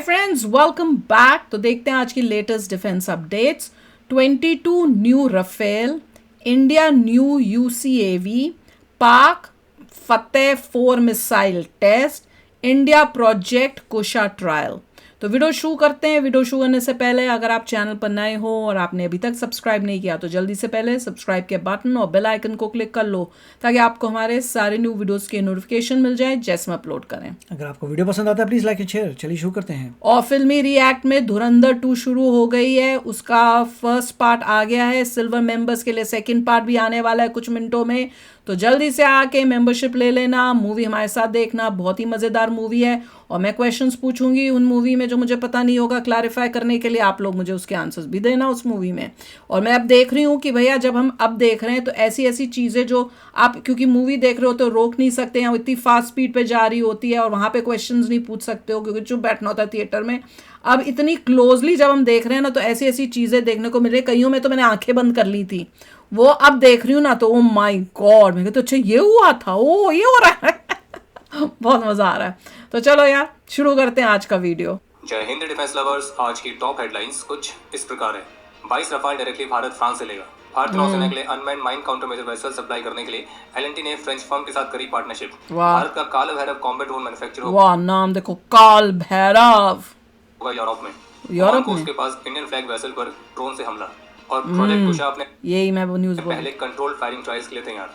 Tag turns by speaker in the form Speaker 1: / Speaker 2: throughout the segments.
Speaker 1: Friends, welcome back. तो देखते हैं आज की latest defence updates. 22 new Rafale, India new UCAV, Pak Fateh 4 missile test, India project Kusha trial. तो वीडियो शुरू करते हैं। वीडियो शुरू करने से पहले अगर आप चैनल पर नए हो और आपने अभी तक सब्सक्राइब नहीं किया तो जल्दी से पहले सब्सक्राइब के बटन और बेल आइकन को क्लिक कर लो ताकि आपको हमारे सारे न्यू वीडियोस के नोटिफिकेशन मिल जाए जैसे हम अपलोड करें।
Speaker 2: अगर आपको वीडियो पसंद आता है प्लीज लाइक एंड शेयर। चलिए शुरू करते हैं।
Speaker 1: और फिल्मी रिएक्ट में धुरंधर 2 शुरू हो गई है। उसका फर्स्ट पार्ट आ गया है। सिल्वर मेंबर्स के लिए सेकंड पार्ट भी आने वाला है कुछ मिनटों में। तो जल्दी से आके मेंबरशिप ले लेना, मूवी हमारे साथ देखना। बहुत ही मज़ेदार मूवी है और मैं क्वेश्चंस पूछूंगी उन मूवी में जो मुझे पता नहीं होगा क्लैरिफाई करने के लिए। आप लोग मुझे उसके आंसर्स भी देना उस मूवी में। और मैं अब देख रही हूँ कि भैया जब हम अब देख रहे हैं तो ऐसी ऐसी चीज़ें जो आप क्योंकि मूवी देख रहे हो तो रोक नहीं सकते हैं, इतनी फास्ट स्पीड पे जा रही होती है और वहाँ पे क्वेश्चंस नहीं पूछ सकते हो क्योंकि चुप बैठना होता है थिएटर में। अब इतनी क्लोजली जब हम देख रहे हैं ना तो ऐसी ऐसी चीज़ें देखने को मिल रही। कईयों में तो मैंने आंखें बंद कर ली थी, वो अब देख रही हूँ ना तो ओ माय गॉड, मैं कहते अच्छा ये हुआ था, ओ ये हो रहा है। बहुत मजा आ रहा है। तो चलो यार शुरू करते हैं आज का वीडियो।
Speaker 3: जय हिंद डिफेंस लवर्स। आज की टॉप हेडलाइंस कुछ इस प्रकार है। 22 रफाल डायरेक्टली भारत फ्रांस से लेगा। भारतीय नौसेना के लिए unmanned mine counter measure vessel supply करने के लिए एलएनटी ने फ्रेंच फर्म के साथ करी पार्टनरशिप। भारत का काल भैरव कॉम्बैट ड्रोन मैन्युफैक्चर होगा।
Speaker 1: वाह, नाम देखो, काल भैरव
Speaker 3: यूरोप में।
Speaker 1: यूरोप में
Speaker 3: उसके पास इंडियन फ्लैग वेसल पर ड्रोन से हमला। और प्रोजेक्ट कुशा अपने
Speaker 1: यही मैं वो न्यूज़ बोल
Speaker 3: पहले कंट्रोल फायरिंग ट्रायल्स के लिए तैयार।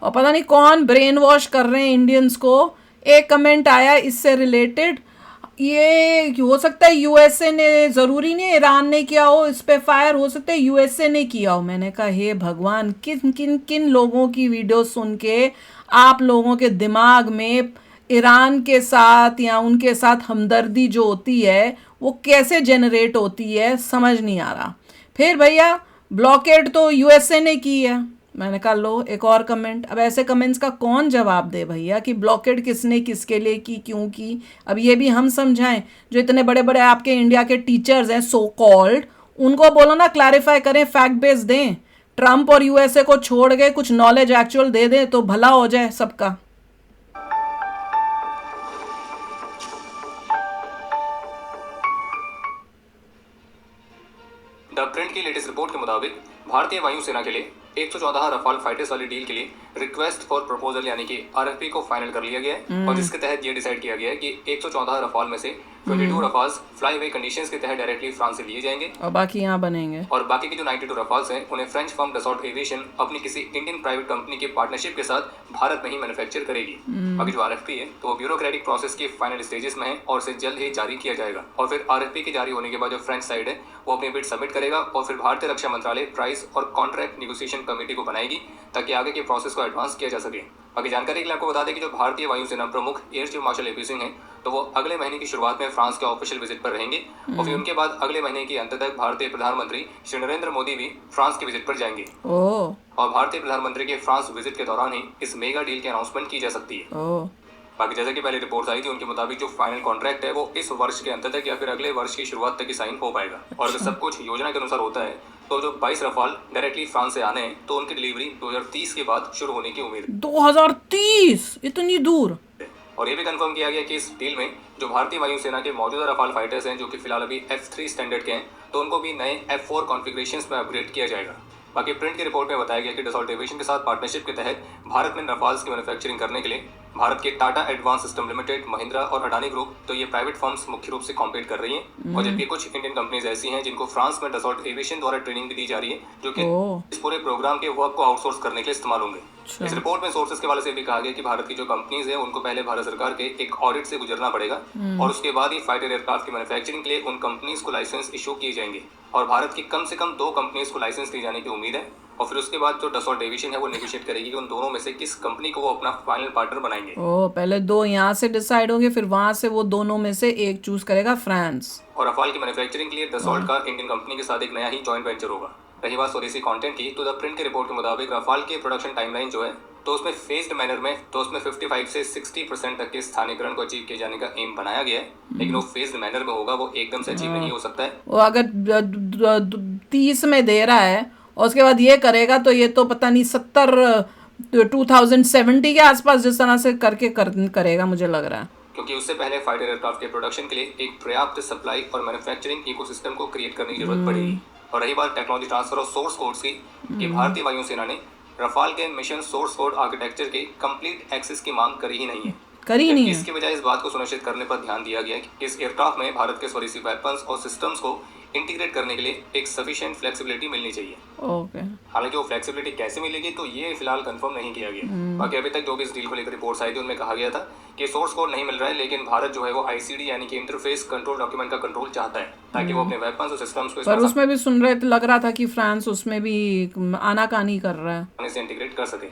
Speaker 1: और पता नहीं कौन ब्रेन वॉश कर रहे हैं इंडियंस को। एक कमेंट आया इससे रिलेटेड, ये हो सकता है यूएसए ने, जरूरी नहीं ईरान ने किया हो इस पे फायर, हो सकता है यूएसए ने किया हो। मैंने कहा हे भगवान, किन किन किन लोगों की वीडियो सुन के आप लोगों के दिमाग में ईरान के साथ या उनके साथ हमदर्दी जो होती है वो कैसे जनरेट होती है समझ नहीं आ रहा। फिर भैया ब्लॉकेड तो यूएसए ने की है। मैंने कहा लो एक और कमेंट। अब ऐसे कमेंट्स का कौन जवाब दे भैया कि ब्लॉकेड किसने किसके लिए की, क्यों की। अब ये भी हम समझाएं, जो इतने बड़े बड़े आपके इंडिया के टीचर्स हैं सो कॉल्ड, उनको बोलो ना क्लैरिफाई करें, फैक्ट बेस दें। ट्रंप और यूएसए को छोड़ के कुछ नॉलेज एक्चुअल दे दें तो भला हो जाए सबका।
Speaker 3: द प्रिंट की लेटेस्ट रिपोर्ट के मुताबिक भारतीय वायुसेना के लिए 114 रफाल फाइटर्स वाली डील के लिए रिक्वेस्ट फॉर प्रपोजल यानी कि आरएफपी को फाइनल कर लिया गया है। और जिसके तहत ये डिसाइड किया गया है कि 114 रफाल में से 22 रफाल्स फ्लाई अवे कंडीशंस के तहत डायरेक्टली फ्रांस से लिए जाएंगे
Speaker 1: और बाकी यहाँ बनेंगे।
Speaker 3: और बाकी के जो 92 रफाल्स हैं उन्हें फ्रेंच फर्म डसॉल्ट एविएशन अपनी किसी इंडियन प्राइवेट कंपनी के पार्टनरशिप के साथ भारत में ही मैन्युफैक्चर करेगी। बाकी जो आरएफपी है तो ब्यूरोक्रेटिक प्रोसेस के फाइनल स्टेजेस में है और इसे जल्द ही जारी किया जाएगा। और फिर आरएफपी के जारी होने के बाद जो फ्रेंच साइड है वो अपनी बिड सबमिट करेगा और फिर भारतीय रक्षा मंत्रालय प्राइस और कॉन्ट्रैक्ट निगोशिएशन कमेटी को बनाएगी ताकि आगे के प्रोसेस को एडवांस किया जा सके। बाकी जानकारी के लिए आपको बता दें कि जो भारतीय वायुसेना प्रमुख air chief marshal AP Singh हैं तो वो अगले महीने की शुरुआत में फ्रांस के ऑफिशियल विजिट पर रहेंगे। और फिर उनके बाद अगले महीने के अंत तक भारतीय प्रधानमंत्री श्री नरेंद्र मोदी भी फ्रांस के विजिट पर जाएंगे। और भारतीय प्रधानमंत्री के फ्रांस विजिट के दौरान ही इस मेगा डील की अनाउंसमेंट की जा सकती है। बाकी जैसे कि पहले रिपोर्ट्स आई थी उनके मुताबिक जो फाइनल कॉन्ट्रैक्ट है वो इस वर्ष के अंत तक या फिर अगले वर्ष की शुरुआत तक ही साइन हो पाएगा। और अगर सब कुछ योजना के अनुसार होता है तो जो 22 रफाल डायरेक्टली फ्रांस से आने हैं तो उनकी डिलीवरी 2030 के बाद शुरू होने की उम्मीद है।
Speaker 1: 2030 इतनी दूर।
Speaker 3: और ये भी कंफर्म किया गया कि इस डील में जो भारतीय वायुसेना के मौजूदा रफाल फाइटर्स हैं जो कि फिलहाल अभी F3 स्टैंडर्ड के हैं तो उनको भी नए F4 कॉन्फ़िगरेशंस में अपग्रेड किया जाएगा। बाकी प्रिंट की रिपोर्ट में बताया गया कि डसॉल्ट एविएशन के साथ पार्टनरशिप के तहत भारत में रफाल्स की मैन्युफैक्चरिंग करने के लिए भारत के Tata advance system limited, Mahindra और अडानी ग्रुप तो ये प्राइवेट फर्म्स मुख्य रूप से कॉम्पीट कर रही हैं। और जबकि कुछ इंडियन कंपनीज ऐसी हैं जिनको फ्रांस में डसॉल्ट एविएशन द्वारा ट्रेनिंग भी दी जा रही है जो कि इस पूरे प्रोग्राम के वर्क को आउटसोर्स करने के लिए इस्तेमाल होंगे। इस रिपोर्ट में सोर्सेज के वाले से भी कहा गया कि भारत की जो कंपनीज है उनको पहले भारत सरकार के एक ऑडिट से गुजरना पड़ेगा और उसके बाद ही फाइटर एयरक्राफ्ट की मैन्युफैक्चरिंग के लिए उन कंपनीज को लाइसेंस इशू किए जाएंगे। और भारत की कम से कम 2 कंपनीज को लाइसेंस दी जाने की उम्मीद है। और फिर उसके बाद जो डसॉल्ट एविएशन है वो नेगोशिएट करेगी कि उन दोनों में से किस कंपनी को वो अपना फाइनल पार्टनर बनाएंगे।
Speaker 1: पहले 2 यहाँ से डिसाइड होंगे फिर वहां से वो दोनों में से एक चूज करेगा फ्रांस।
Speaker 3: और रफाल की मैन्युफैक्चरिंग के लिए डसॉल्ट का इंडियन कंपनी के साथ एक नया ही जॉइंट वेंचर होगा। रही बात स्वदेशी कंटेंट की तो द प्रिंट की रिपोर्ट के मुताबिक रफाल के प्रोडक्शन टाइमलाइन जो है तो उसमें फेज्ड मैनर में तो उसमें 55 से 60% तक के स्थानीकरण को अचीव किए जाने का एम बनाया गया है। लेकिन वो फेज्ड मैनर में होगा, वो एकदम से अचीव नहीं हो सकता है।
Speaker 1: वो अगर 30 में दे रहा है और उसके बाद ये करेगा तो ये तो पता नहीं 2070 के आसपास जिस तरह से करके करेगा मुझे लग रहा है।
Speaker 3: क्योंकि उससे पहले फाइटर एयरक्राफ्ट के प्रोडक्शन के लिए एक पर्याप्त सप्लाई और मैन्युफैक्चरिंग इकोसिस्टम को क्रिएट करने की जरूरत पड़ेगी। और रही बात टेक्नोलॉजी ट्रांसफर और सोर्स कोड्स की, कि भारतीय वायुसेना ने रफाल के मिशन सोर्स कोड आर्किटेक्चर के कंप्लीट एक्सेस की मांग करी ही नहीं है।
Speaker 1: करी नहीं है।
Speaker 3: इसके बजाय इस बात को सुनिश्चित करने पर ध्यान दिया गया कि इस एयरक्राफ्ट में भारत के स्वदेशी वेपन्स और सिस्टम्स को इंटीग्रेट करने के लिए एक सफिशिएंट फ्लेक्सिबिलिटी मिलनी चाहिए।
Speaker 1: ओके।
Speaker 3: हालांकि वो फ्लेक्सिबिलिटी कैसे मिलेगी तो ये फिलहाल कंफर्म नहीं किया गया। बाकी अभी तक जो भी इस डील को लेकर रिपोर्ट्स आई थी उनमें कहा गया था कि सोर्स कोड नहीं मिल रहा है, लेकिन भारत जो है वो आईसीडी यानी कि इंटरफेस कंट्रोल डॉक्यूमेंट का कंट्रोल चाहता है, ताकि वो अपने वेपन्स और सिस्टम्स को
Speaker 1: पर उसमें भी सुन रहे थे, लग रहा था कि फ्रांस उसमें भी आनाकानी कर रहा है,
Speaker 3: से इंटीग्रेट कर सके।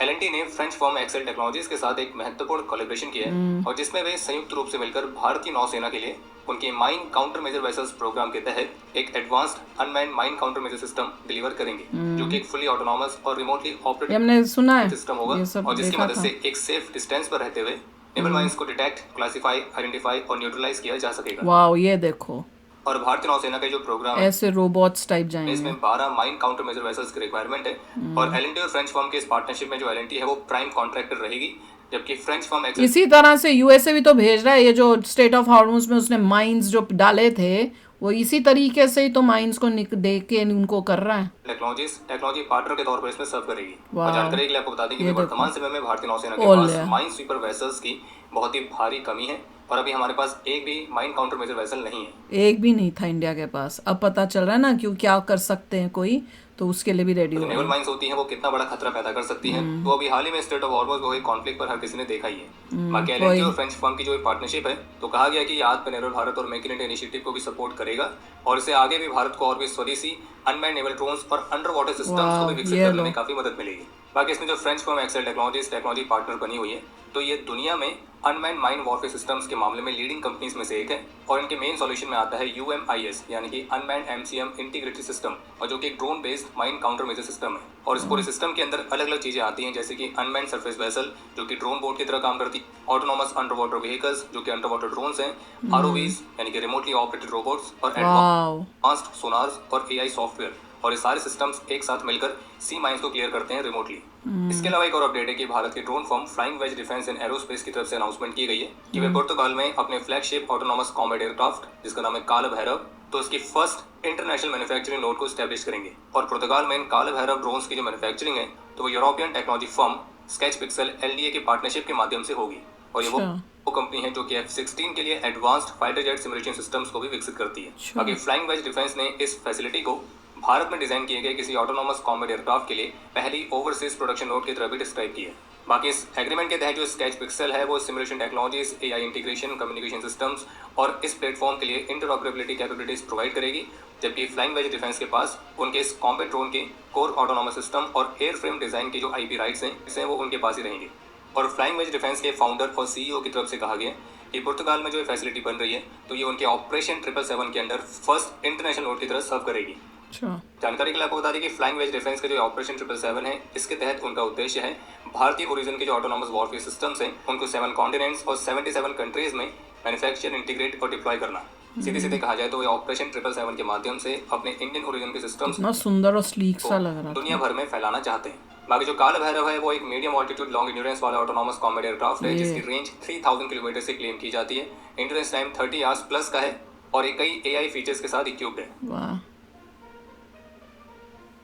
Speaker 3: एल&टी ने फ्रेंच फर्म एक्सेल टेक्नोलॉजीज के साथ एक महत्वपूर्ण कोलैबोरेशन किया है, और जिसमें वे संयुक्त रूप से मिलकर भारतीय नौसेना के लिए उनके mine countermeasure vessels programme के तहत एक advanced unmanned mine countermeasure system deliver करेंगे, जो कि एक फुली ऑटोनॉमस और रिमोटली ऑपरेटेड
Speaker 1: हमने सुना है
Speaker 3: सिस्टम होगा, और जिसकी मदद से एक सेफ डिस्टेंस पर रहते हुए नेवल माइंस को डिटेक्ट, क्लासिफाई, आइडेंटिफाई और न्यूट्रलाइज किया जा सकेगा।
Speaker 1: वाओ, ये देखो,
Speaker 3: और भारतीय नौसेना का जो प्रोग्राम है
Speaker 1: ऐसे रोबोट्स टाइप जाएंगे,
Speaker 3: इसमें 12 माइन काउंटर मेजर वेसल्स की रिक्वायरमेंट है, और एल&टी और फ्रेंच फर्म के इस पार्टनरशिप में जो एल&टी है वो प्राइम कॉन्ट्रैक्टर रहेगी, जबकि फ्रेंच फर्म
Speaker 1: इसी तरह से यूएसए भी तो भेज रहा है। ये जो स्टेट ऑफ हॉर्मुज में उसने माइंस जो डाले थे, वो इसी तरीके से ही तो माइंस को दे के उनको कर रहा है।
Speaker 3: टेक्नोलॉजी पार्टनर के तौर पर इसमें सर्व करेगी। और जानकारी के लिए आपको बता दें कि वर्तमान समय में भारतीय नौसेना के पास माइन स्वीपर वेसल्स की बहुत ही भारी कमी है, और अभी हमारे पास एक भी माइन काउंटर मेजर वेसल नहीं है।
Speaker 1: एक भी नहीं था इंडिया के पास। अब पता चल रहा है ना क्यों, क्या कर सकते हैं कोई, तो उसके लिए भी रेडी हो।
Speaker 3: नेवल माइंस होती हैं वो कितना बड़ा खतरा पैदा कर सकती हैं, तो अभी हाल ही में स्टेट ऑफ हॉर्मुज वो एक कॉन्फ्लिक्ट पर हर किसी ने देखा ही है। बाकी एल&टी और फ्रेंच फर्म की जो पार्टनरशिप है, तो कहा गया कि ये आत्मनिर्भर भारत और मेक इन इंडिया इनिशिएटिव को भी सपोर्ट करेगा, और इससे आगे भी भारत को और भी स्वदेशी अनमैन्ड नेवल ड्रोन्स और अंडर वाटर सिस्टम्स को भी विकसित करने में काफी मदद मिलेगी। बाकी इसमें जो French firm Exail technology partner बनी हुई है, तो ये दुनिया में अनमैन्ड माइन वॉरफेयर सिस्टम्स के मामले में लीडिंग कंपनीज में से एक है, और इनके मेन सॉल्यूशन में आता है UMIS यानी कि अनमैन्ड MCM इंटीग्रेटेड सिस्टम, और जो कि एक drone based mine countermeasure system है। और इस पूरे सिस्टम के अंदर अलग अलग चीजें आती हैं, जैसे कि अनमैन्ड सरफेस वेसल जो कि ड्रोन बोट की तरह काम करती है, ऑटोनॉमस अंडर वाटर व्हीकल्स जो कि अंडर वाटर ड्रोन्स हैं, ROVs यानी कि रिमोटली ऑपरेटेड रोबोट्स, और एडवांस्ड सोनार्स और AI सॉफ्टवेयर, और ये सारे सिस्टम्स एक साथ मिलकर सी माइंस को क्लियर करते हैं रिमोटली। इसके अलावा एक और अपडेट है कि भारत के drone firm Flying Wedge Defence and Aerospace की तरफ से अनाउंसमेंट की गई है कि वे पुर्तगाल में अपने फ्लैगशिप ऑटोनॉमस कॉम्बैट एयरक्राफ्ट जिसका नाम है काल भैरव, तो इसकी फर्स्ट इंटरनेशनल मैन्युफैक्चरिंग नोड को स्टैब्लिश करेंगे। और पुर्तगाल में इन काल भैरव ड्रोन्स की जो मैन्युफैक्चरिंग है, तो वो European technology firm sketch pixel LDA के पार्टनरशिप के माध्यम से होगी, और ये वो कंपनी है जो कि F-16 के लिए advanced fighter jet simulation systems को भी विकसित करती है। बाकी फ्लाइंग वेज डिफेंस ने इस फैसिलिटी को भारत में डिजाइन किए गए किसी ऑटोनॉमस कॉम्बैट एयरक्राफ्ट के लिए पहली ओवरसीज प्रोडक्शन नोड की तरह भी डिस्क्राइब की है। बाकी इस एग्रीमेंट के तहत जो स्केच पिक्सल है वो simulation technologies, AI integration, communication systems और इस प्लेटफॉर्म के लिए इंटरऑपरेबिलिटी कैपेबिलिटीज प्रोवाइड करेगी, जबकि फ्लाइंग वेज डिफेंस के पास उनके इस कॉम्बैट ड्रोन के कोर ऑटोनॉमस सिस्टम और एयर फ्रेम डिजाइन की जो IP राइट्स हैं वो उनके पास ही रहेंगे। और फ्लाइंग वेज डिफेंस के फाउंडर और CEO की तरफ से कहा गया कि पुर्तगाल में जो फैसिलिटी बन रही है, तो ये उनके ऑपरेशन 777 के अंडर फर्स्ट इंटरनेशनल नोड की तरह सर्व करेगी। जानकारी के लिए आपको बता दें कि फ्लाइंग वेज डिफेंस के जो ऑपरेशन 777 है, इसके तहत उनका उद्देश्य है भारतीय ओरिजिन के जो ऑटोनॉमस वॉरफेयर सिस्टम्स हैं उनको 7 कॉन्टिनेंट्स और 77 कंट्रीज में मैन्युफैक्चर, इंटीग्रेट और डिप्लॉय करना। सीधे कहा जाए तो ये ऑपरेशन 777 के माध्यम से अपने इंडियन ओरिजिन के सिस्टम्स
Speaker 1: इतना सुंदर और स्लीक सा लग रहा है,
Speaker 3: दुनिया भर में फैलाना चाहते हैं। बाकी जो काल भैरव है वो एक मीडियम ऑल्टीट्यूड लॉन्ग एंड्योरेंस वाला ऑटोनॉमस कॉम्बैट एयरक्राफ्ट है, जिसकी रेंज 3000 किलोमीटर से क्लेम की जाती है। एंड्योरेंस टाइम 30 आवर्स प्लस का है, और ये कई AI फीचर्स के साथ इक्विप्ड है।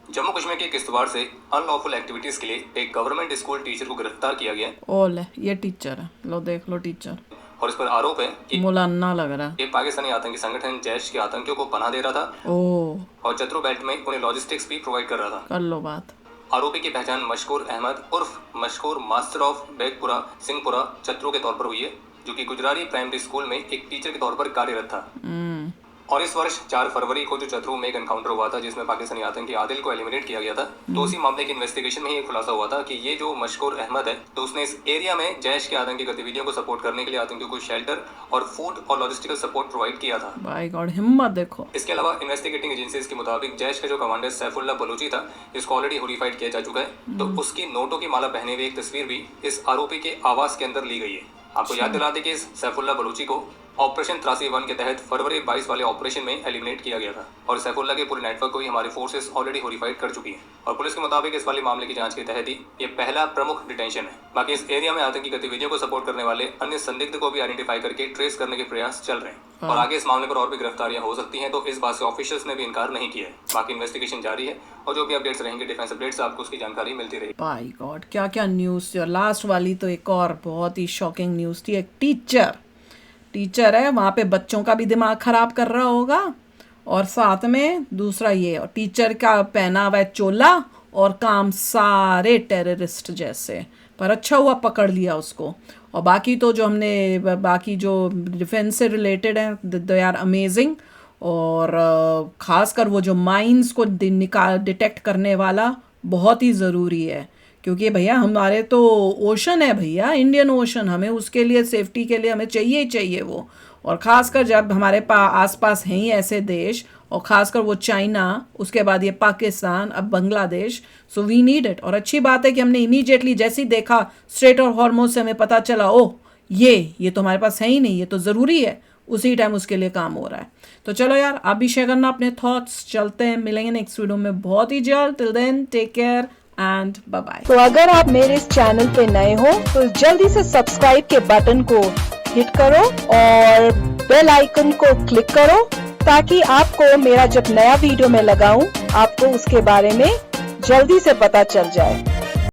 Speaker 3: जम्मू कश्मीर के किश्तवाड़ से अनलॉफुल एक्टिविटीज के लिए एक गवर्नमेंट स्कूल टीचर को गिरफ्तार किया गया।
Speaker 1: ओले, ये टीचर है, लो देख लो टीचर,
Speaker 3: और इस पर आरोप है कि
Speaker 1: मौलाना लग रहा है,
Speaker 3: ये पाकिस्तानी आतंकी संगठन जैश के आतंकियों को पनाह दे रहा था और चतरू बेल्ट में उन्हें लॉजिस्टिक्स भी प्रोवाइड कर रहा था।
Speaker 1: कर लो बात।
Speaker 3: आरोपी की पहचान मशकूर अहमद उर्फ मशकूर मास्टर ऑफ बेगपुरा सिंहपुरा चतरू के तौर पर हुई है, जो कि गुजरारी प्राइमरी स्कूल में एक टीचर के तौर पर कार्यरत था। और इस वर्ष 4 फरवरी को जो चतरू में एक एनकाउंटर हुआ था जिसमें पाकिस्तानी आतंकी आदिल को एलिमिनेट किया गया था, तो उसी मामले की इन्वेस्टिगेशन में ये खुलासा हुआ था कि ये जो मशकूर अहमद है, तो उसने इस एरिया में जैश के आतंकी गतिविधियों को सपोर्ट करने के लिए आतंकियों को शेल्टर और फूड और लॉजिस्टिकल सपोर्ट प्रोवाइड किया था।
Speaker 1: बाय गॉड, हिम्मत देखो।
Speaker 3: इसके अलावा इन्वेस्टिगेटिंग एजेंसीज के मुताबिक जैश का जो कमांडर सैफुल्ला बलूची था, जिसको ऑलरेडी होरीफाइड किया जा चुका है, तो उसकी नोटों की माला पहने हुए एक तस्वीर भी इस आरोपी के आवास के अंदर ली गई है। आपको याद दिला दें कि इस सैफुल्ला बलूची को ऑपरेशन त्रासी 1 के तहत फरवरी 22 वाले ऑपरेशन में एलिमिनेट किया गया था और सैफुल्ला के पूरे नेटवर्क को ही हमारी फोर्सेस ऑलरेडी होरीफाइड कर चुकी हैं और पुलिस के मुताबिक इस वाले मामले की जांच के तहत ही ये पहला प्रमुख डिटेंशन है। बाकी इस एरिया में आतंकी गतिविधियों को सपोर्ट करने वाले अन्य संदिग्ध को भी आइडेंटिफाई करके ट्रेस करने के प्रयास चल रहे हैं और आगे इस मामले पर और भी गिरफ्तारियां हो सकती हैं, तो इस बात से ऑफिशियल्स ने भी इनकार नहीं किया है। बाकी इन्वेस्टिगेशन जारी है और जो भी अपडेट्स रहेंगे डिफेंस अपडेट्स आपको उसकी जानकारी मिलती रहेगी।
Speaker 1: बाय गॉड, क्या क्या न्यूज़। लास्ट वाली तो एक और बहुत ही शॉकिंग न्यूज़ थी। एक टीचर है वहाँ पे, बच्चों का भी दिमाग खराब कर रहा होगा और साथ में दूसरा ये, और टीचर का पहना हुआ है चोला और काम सारे टेररिस्ट जैसे, पर अच्छा हुआ पकड़ लिया उसको। और बाकी तो जो हमने बाकी जो डिफेंस से रिलेटेड हैं दे आर अमेजिंग, और ख़ासकर वो जो माइंस को डिटेक्ट करने वाला बहुत ही ज़रूरी है, क्योंकि भैया हमारे तो ओशन है भैया, इंडियन ओशन, हमें उसके लिए सेफ्टी के लिए हमें चाहिए ही चाहिए वो। और ख़ासकर जब हमारे आसपास हैं ही ऐसे देश, और ख़ासकर वो चाइना, उसके बाद ये पाकिस्तान, अब Bangladesh, so we need it. और अच्छी बात है कि हमने इमीडिएटली जैसे ही देखा स्ट्रेट और हॉर्मोज से हमें पता चला, ओह ये तो हमारे पास है ही नहीं, ये तो ज़रूरी है, उसी टाइम उसके लिए काम हो रहा है। तो चलो यार, आप भी शेयर करना अपने थॉट्स। चलते हैं, मिलेंगे नेक्स्ट वीडियो में बहुत ही जल्द। Till then take care and bye bye.
Speaker 4: तो अगर आप मेरे इस चैनल पे नए हो तो जल्दी से सब्सक्राइब के बटन को हिट करो और बेल आइकन को क्लिक करो, ताकि आपको मेरा जब नया वीडियो मैं लगाऊं आपको उसके बारे में जल्दी से पता चल जाए।